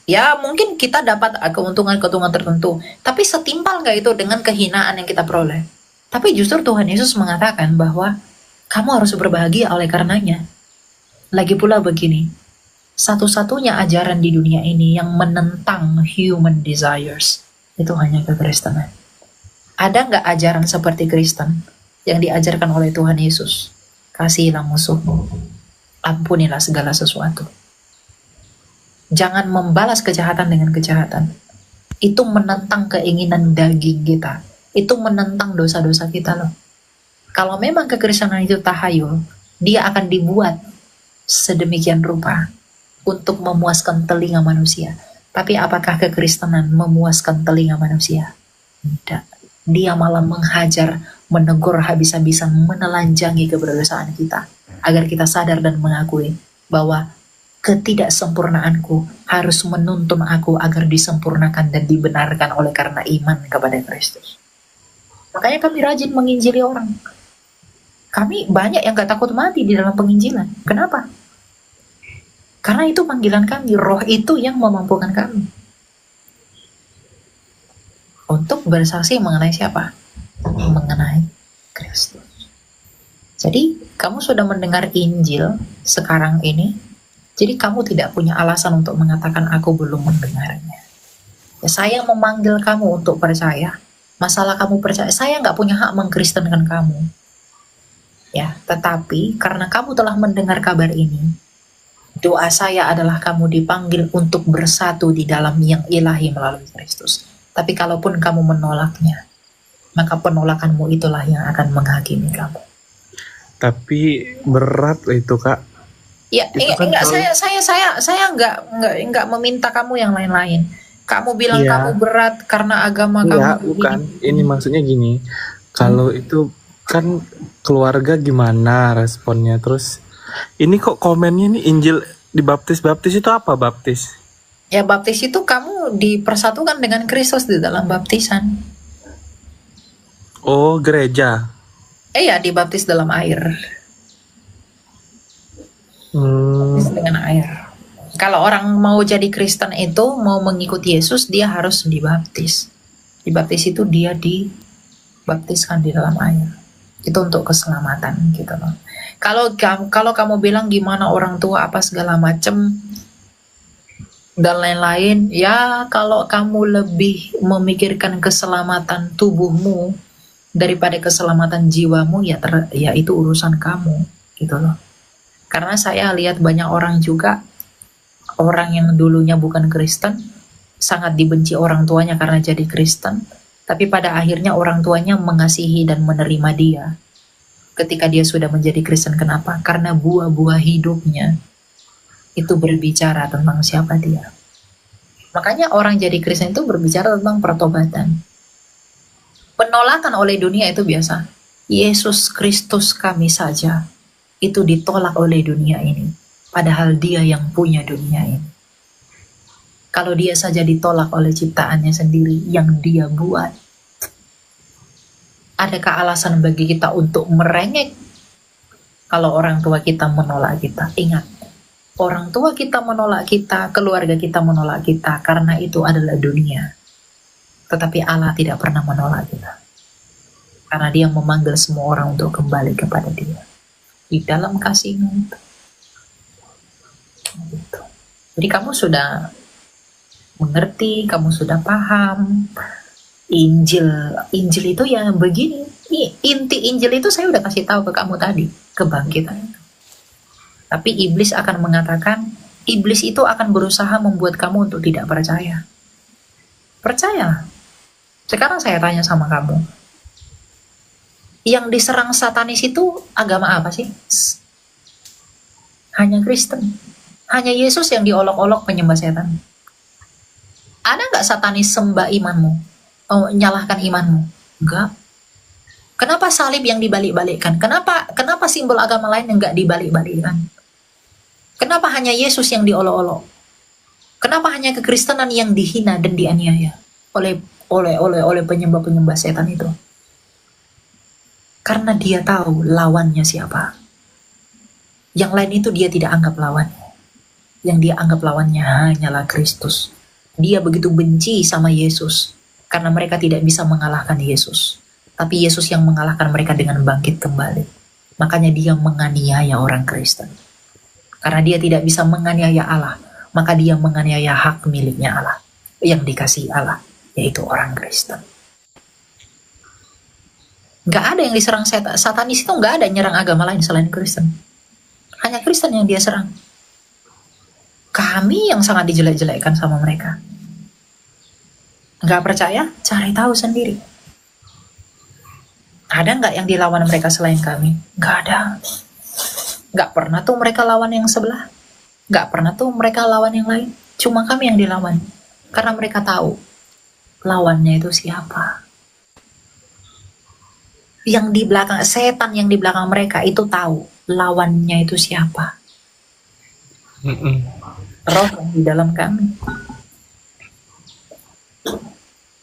Ya mungkin kita dapat keuntungan-keuntungan tertentu, tapi setimpal nggak itu dengan kehinaan yang kita peroleh? Tapi justru Tuhan Yesus mengatakan bahwa kamu harus berbahagia oleh karenanya. Lagi pula begini, satu-satunya ajaran di dunia ini yang menentang human desires itu hanya kekristenan. Ada nggak ajaran seperti Kristen yang diajarkan oleh Tuhan Yesus? Kasihilah musuhmu, ampunilah segala sesuatu. Jangan membalas kejahatan dengan kejahatan. Itu menentang keinginan daging kita. Itu menentang dosa-dosa kita loh. Kalau memang kekristenan itu tahayul, dia akan dibuat sedemikian rupa untuk memuaskan telinga manusia. Tapi apakah kekristenan memuaskan telinga manusia? Tidak. Dia malah menghajar, menegur habis-habisan, menelanjangi keberdosaan kita, agar kita sadar dan mengakui bahwa ketidaksempurnaanku harus menuntun aku agar disempurnakan dan dibenarkan oleh karena iman kepada Kristus. Makanya kami rajin menginjili orang. Kami banyak yang gak takut mati di dalam penginjilan. Kenapa? Karena itu panggilan kami, roh itu yang memampukan kami untuk bersaksi mengenai siapa? Mengenai Kristus. Jadi kamu sudah mendengar Injil sekarang ini, jadi kamu tidak punya alasan untuk mengatakan aku belum mendengarnya. Ya, saya memanggil kamu untuk percaya. Masalah kamu percaya, saya nggak punya hak mengkristenkan kamu. Ya, tetapi karena kamu telah mendengar kabar ini, doa saya adalah kamu dipanggil untuk bersatu di dalam yang ilahi melalui Kristus. Tapi kalaupun kamu menolaknya, maka penolakanmu itulah yang akan menghakimi kamu.
Tapi berat itu, Kak.
Ya,
Itu kan
enggak,
kalau-
saya enggak meminta kamu yang lain-lain. Kamu bilang
Iya.
kamu berat karena agama
Enggak,
kamu
bukan.
begini.
Ini maksudnya gini. Kalau itu kan keluarga gimana responnya? Terus ini kok komennya nih Injil dibaptis itu apa baptis?
Ya, baptis itu kamu dipersatukan dengan Kristus di dalam baptisan.
Oh, gereja.
Ya, dibaptis dalam air. Baptis dengan air. Kalau orang mau jadi Kristen itu, mau mengikuti Yesus, dia harus dibaptis. Dibaptis itu dia dibaptiskan di dalam air. Itu untuk keselamatan gitu loh. Kalau kamu bilang gimana orang tua apa segala macem dan lain-lain, ya kalau kamu lebih memikirkan keselamatan tubuhmu daripada keselamatan jiwamu, ya itu urusan kamu gitu loh. Karena saya lihat banyak orang juga, orang yang dulunya bukan Kristen sangat dibenci orang tuanya karena jadi Kristen, tapi pada akhirnya orang tuanya mengasihi dan menerima dia ketika dia sudah menjadi Kristen. Kenapa? Karena buah-buah hidupnya itu berbicara tentang siapa dia. Makanya orang jadi Kristen itu berbicara tentang pertobatan. Penolakan oleh dunia itu biasa. Yesus Kristus kami saja itu ditolak oleh dunia ini, padahal dia yang punya dunia ini. Kalau dia saja ditolak oleh ciptaannya sendiri yang dia buat, adakah alasan bagi kita untuk merengek kalau orang tua kita menolak kita? Ingat, orang tua kita menolak kita, keluarga kita menolak kita, karena itu adalah dunia. Tetapi Allah tidak pernah menolak kita, karena dia memanggil semua orang untuk kembali kepada dia di dalam kasih-Nya itu. Gitu. Jadi kamu sudah mengerti, kamu sudah paham Injil itu yang begini. Inti Injil itu saya udah kasih tahu ke kamu tadi, kebangkitan itu. Tapi iblis akan mengatakan, iblis itu akan berusaha membuat kamu untuk tidak percaya. Percayalah. Sekarang saya tanya sama kamu, yang diserang satanis itu agama apa sih? Hanya Kristen. Hanya Yesus yang diolok-olok penyembah setan. Ada nggak satanis sembah imanmu? Nyalahkan imanmu? Enggak. Kenapa salib yang dibalik-balikkan? Kenapa simbol agama lain yang nggak dibalik-balikkan? Kenapa hanya Yesus yang diolok-olok? Kenapa hanya kekristenan yang dihina dan dianiaya oleh penyembah-penyembah setan itu? Karena dia tahu lawannya siapa. Yang lain itu dia tidak anggap lawannya. Yang dia anggap lawannya hanyalah Kristus. Dia begitu benci sama Yesus karena mereka tidak bisa mengalahkan Yesus. Tapi Yesus yang mengalahkan mereka dengan bangkit kembali. Makanya dia menganiaya orang Kristen. Karena dia tidak bisa menganiaya Allah, maka dia menganiaya hak miliknya Allah, yang dikasihi Allah, yaitu orang Kristen. Gak ada yang diserang satanis, itu gak ada yang nyerang agama lain selain Kristen. Hanya Kristen yang dia serang. Kami yang sangat dijelek-jelekkan sama mereka. Gak percaya? Cari tahu sendiri. Ada nggak yang dilawan mereka selain kami? Nggak ada. Nggak pernah tuh mereka lawan yang sebelah. Nggak pernah tuh mereka lawan yang lain. Cuma kami yang dilawan. Karena mereka tahu lawannya itu siapa. Yang di belakang, setan yang di belakang mereka itu tahu lawannya itu siapa. Roh yang di dalam kami.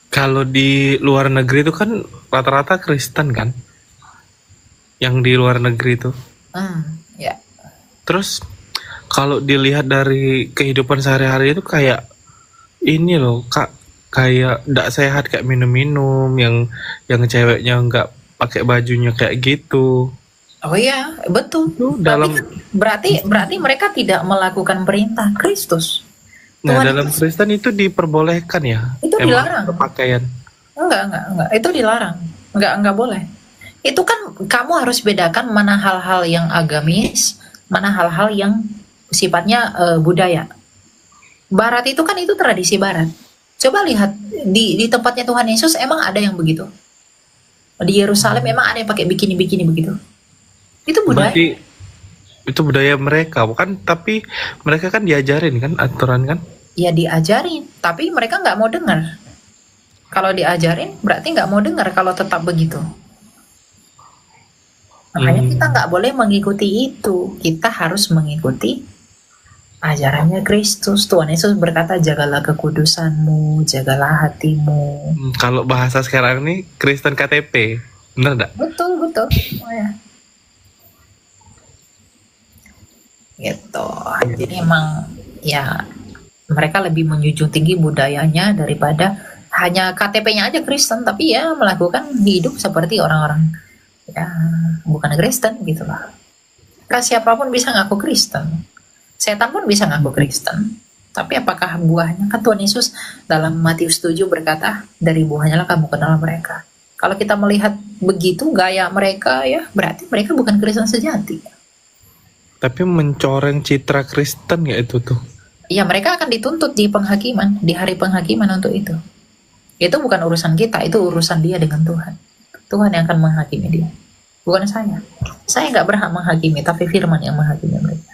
Kalau di luar negeri itu kan rata-rata Kristen kan, yang di luar negeri itu.
Ya.
Terus kalau dilihat dari kehidupan sehari-hari itu kayak ini loh kak, kayak nggak sehat, kayak minum-minum, yang ceweknya nggak pakai bajunya kayak gitu.
Oh iya, betul.
Itu dalam
Berarti mereka tidak melakukan perintah Kristus.
Nah,
Tuhan
dalam Kristen itu diperbolehkan ya?
Itu dilarang.
Berpakaian.
Enggak. Itu dilarang. Enggak boleh. Itu kan kamu harus bedakan mana hal-hal yang agamis, mana hal-hal yang sifatnya budaya. Barat itu kan itu tradisi barat. Coba lihat di tempatnya Tuhan Yesus emang ada yang begitu. Di Yerusalem emang ada yang pakai bikini-bikini begitu. Itu budaya.
Berarti itu budaya mereka, bukan? Tapi mereka kan diajarin kan aturan kan?
Ya diajarin, tapi mereka nggak mau dengar. Kalau diajarin berarti nggak mau dengar kalau tetap begitu. Makanya kita nggak boleh mengikuti itu. Kita harus mengikuti ajarannya Kristus. Tuhan Yesus berkata, jagalah kekudusanmu, jagalah hatimu.
Kalau bahasa sekarang nih Kristen KTP, bener nggak?
Betul. Oh, ya. Gitu. Jadi emang ya mereka lebih menjunjung tinggi budayanya daripada hanya KTP-nya aja Kristen, tapi ya melakukan hidup seperti orang-orang ya bukan Kristen gitu lah. Karena siapapun bisa ngaku Kristen, setan pun bisa ngaku Kristen, tapi apakah buahnya? Kan Tuhan Yesus dalam Matius 7 berkata, dari buahnya lah kamu kenal mereka. Kalau kita melihat begitu gaya mereka ya berarti mereka bukan Kristen sejati.
Tapi mencoreng citra Kristen ya itu tuh.
Ya mereka akan dituntut di penghakiman, di hari penghakiman untuk itu. Itu bukan urusan kita, itu urusan dia dengan Tuhan. Tuhan yang akan menghakimi dia, bukan saya. Saya nggak berhak menghakimi, tapi Firman yang menghakimi mereka.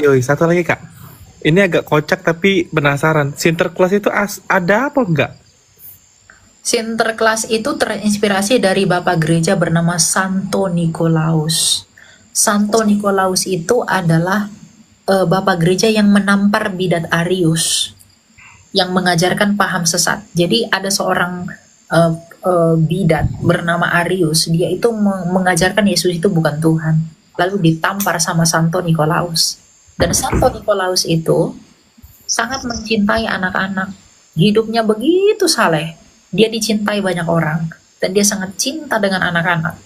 Yoi, satu lagi kak. Ini agak kocak tapi penasaran. Sinterklas itu ada apa enggak?
Sinterklas itu terinspirasi dari Bapak Gereja bernama Santo Nikolaus. Santo Nikolaus itu adalah Bapak Gereja yang menampar bidat Arius, yang mengajarkan paham sesat. Jadi ada seorang bidat bernama Arius, dia itu mengajarkan Yesus itu bukan Tuhan. Lalu ditampar sama Santo Nikolaus. Dan Santo Nikolaus itu sangat mencintai anak-anak. Hidupnya begitu saleh. Dia dicintai banyak orang. Dan dia sangat cinta dengan anak-anak.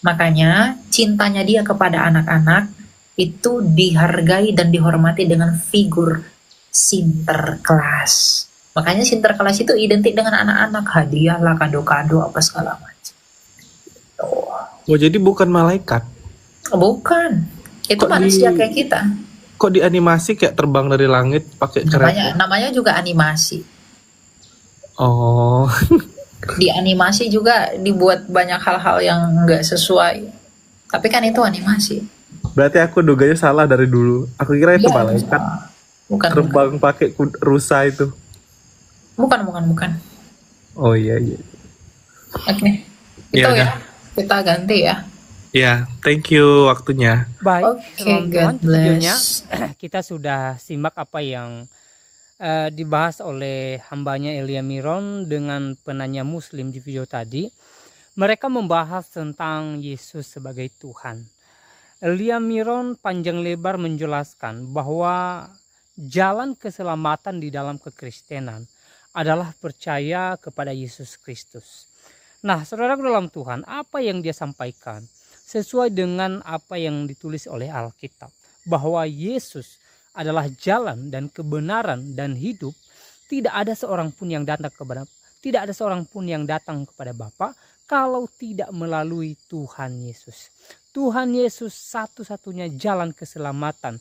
Makanya cintanya dia kepada anak-anak itu dihargai dan dihormati dengan figur Sinterklas. Makanya Sinterklas itu identik dengan anak-anak, hadiah lah, kado-kado apa segala macam.
Oh jadi bukan malaikat?
Bukan, itu
Kok
manusia kayak kita.
Kok di animasi kayak terbang dari langit pakai kereta?
Namanya juga animasi.
Oh.
Di animasi juga dibuat banyak hal-hal yang nggak sesuai. Tapi kan itu animasi.
Berarti aku duganya salah dari dulu. Aku kira itu
Ya,
malaikat.
bukan.
Terbang pakai rusa itu.
Bukan.
Oh iya.
Oke. Itu
Ya,
ya. Kita ganti ya.
Ya, thank you waktunya.
Baik,
Oke,
teman-teman,
God
videonya
bless.
kita sudah simak apa yang dibahas oleh hambanya Elia Miron dengan penanya Muslim di video tadi. Mereka membahas tentang Yesus sebagai Tuhan. Elia Miron panjang lebar menjelaskan bahwa jalan keselamatan di dalam kekristenan adalah percaya kepada Yesus Kristus. Nah, saudaraku dalam Tuhan, apa yang dia sampaikan sesuai dengan apa yang ditulis oleh Alkitab, bahwa Yesus adalah jalan dan kebenaran dan hidup. Tidak ada seorang pun yang datang kepada Bapa kalau tidak melalui Tuhan Yesus. Tuhan Yesus satu-satunya jalan keselamatan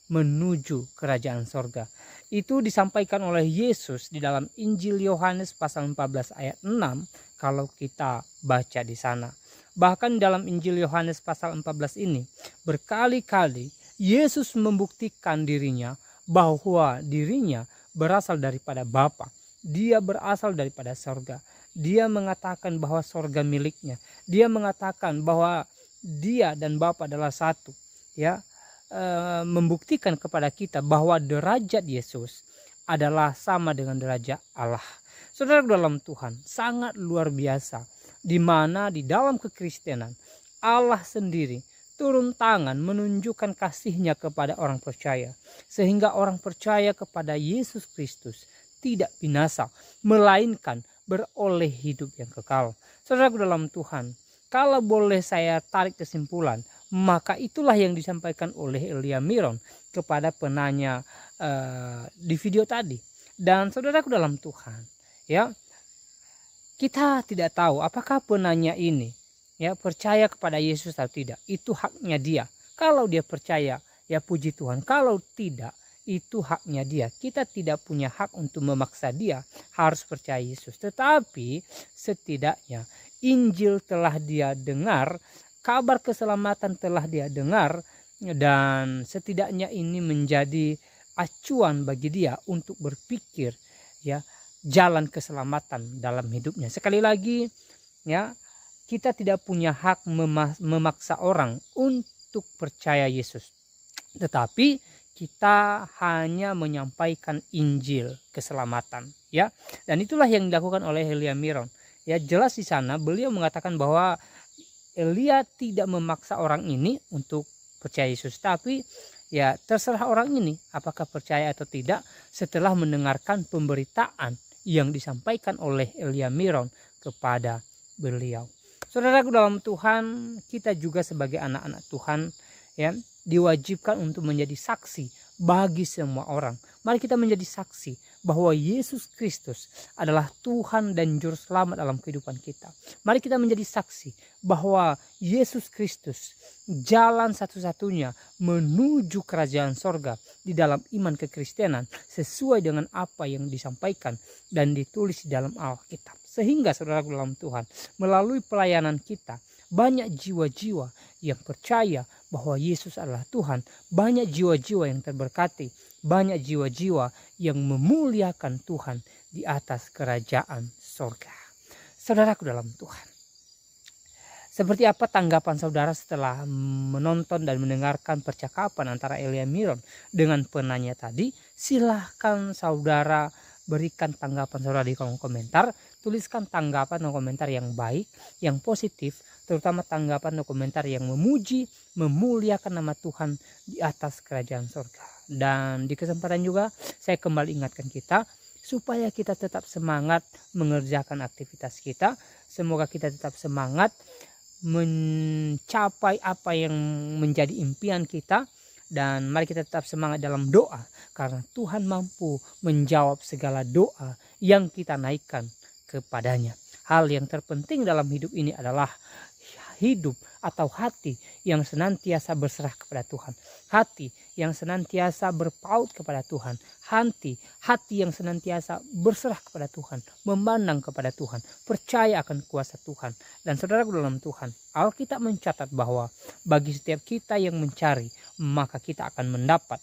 menuju kerajaan sorga. Itu disampaikan oleh Yesus di dalam Injil Yohanes pasal 14 ayat 6 kalau kita baca di sana. Bahkan dalam Injil Yohanes pasal 14 ini berkali-kali Yesus membuktikan dirinya bahwa dirinya berasal daripada Bapa. Dia berasal daripada sorga. Dia mengatakan bahwa sorga miliknya. Dia mengatakan bahwa dia dan Bapa adalah satu. Ya, membuktikan kepada kita bahwa derajat Yesus adalah sama dengan derajat Allah. Saudara dalam Tuhan, sangat luar biasa, di mana di dalam kekristenan Allah sendiri turun tangan menunjukkan kasih-Nya kepada orang percaya, sehingga orang percaya kepada Yesus Kristus tidak binasa, melainkan beroleh hidup yang kekal. Saudara dalam Tuhan, kalau boleh saya tarik kesimpulan, maka itulah yang disampaikan oleh Elia Miron kepada penanya di video tadi. Dan saudaraku dalam Tuhan, ya, kita tidak tahu apakah penanya ini ya percaya kepada Yesus atau tidak. Itu haknya dia. Kalau dia percaya, ya puji Tuhan. Kalau tidak, itu haknya dia. Kita tidak punya hak untuk memaksa dia harus percaya Yesus. Tetapi setidaknya Injil telah dia dengar, kabar keselamatan telah dia dengar, dan setidaknya ini menjadi acuan bagi dia untuk berpikir ya jalan keselamatan dalam hidupnya. Sekali lagi ya, kita tidak punya hak memaksa orang untuk percaya Yesus. Tetapi kita hanya menyampaikan Injil keselamatan ya. Dan itulah yang dilakukan oleh Elia Miron. Ya, jelas di sana beliau mengatakan bahwa Elia tidak memaksa orang ini untuk percaya Yesus, tapi ya terserah orang ini apakah percaya atau tidak setelah mendengarkan pemberitaan yang disampaikan oleh Elia Miron kepada beliau. Saudaraku dalam Tuhan, kita juga sebagai anak-anak Tuhan ya diwajibkan untuk menjadi saksi bagi semua orang. Mari kita menjadi saksi bahwa Yesus Kristus adalah Tuhan dan Juru Selamat dalam kehidupan kita. Mari kita menjadi saksi bahwa Yesus Kristus jalan satu-satunya menuju kerajaan sorga di dalam iman kekristenan sesuai dengan apa yang disampaikan dan ditulis di dalam Alkitab. Sehingga saudara dalam Tuhan, melalui pelayanan kita, banyak jiwa-jiwa yang percaya bahwa Yesus adalah Tuhan. Banyak jiwa-jiwa yang terberkati. Banyak jiwa-jiwa yang memuliakan Tuhan di atas kerajaan sorga. Saudaraku dalam Tuhan, seperti apa tanggapan saudara setelah menonton dan mendengarkan percakapan antara Elia Miron dengan penanya tadi? Silahkan saudara berikan tanggapan saudara di kolom komentar. Tuliskan tanggapan dan komentar yang baik, yang positif, terutama tanggapan dan komentar yang memuji, memuliakan nama Tuhan di atas kerajaan sorga. Dan di kesempatan juga saya kembali ingatkan kita supaya kita tetap semangat mengerjakan aktivitas kita. Semoga kita tetap semangat mencapai apa yang menjadi impian kita. Dan mari kita tetap semangat dalam doa, karena Tuhan mampu menjawab segala doa yang kita naikkan kepadanya. Hal yang terpenting dalam hidup ini adalah hidup atau hati yang senantiasa berserah kepada Tuhan. Hati yang senantiasa berpaut kepada Tuhan. Hati yang senantiasa berserah kepada Tuhan. Memandang kepada Tuhan. Percaya akan kuasa Tuhan. Dan saudaraku dalam Tuhan, Alkitab mencatat bahwa bagi setiap kita yang mencari, maka kita akan mendapat.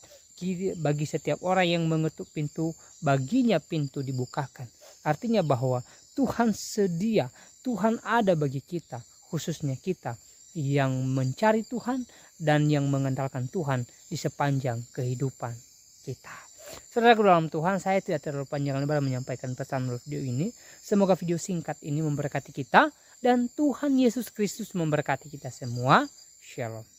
Bagi setiap orang yang mengetuk pintu, baginya pintu dibukakan. Artinya bahwa Tuhan sedia, Tuhan ada bagi kita, khususnya kita yang mencari Tuhan dan yang mengandalkan Tuhan di sepanjang kehidupan kita. Saudaraku dalam Tuhan, saya tidak terlalu panjang lebar menyampaikan pesan melalui video ini. Semoga video singkat ini memberkati kita dan Tuhan Yesus Kristus memberkati kita semua. Shalom.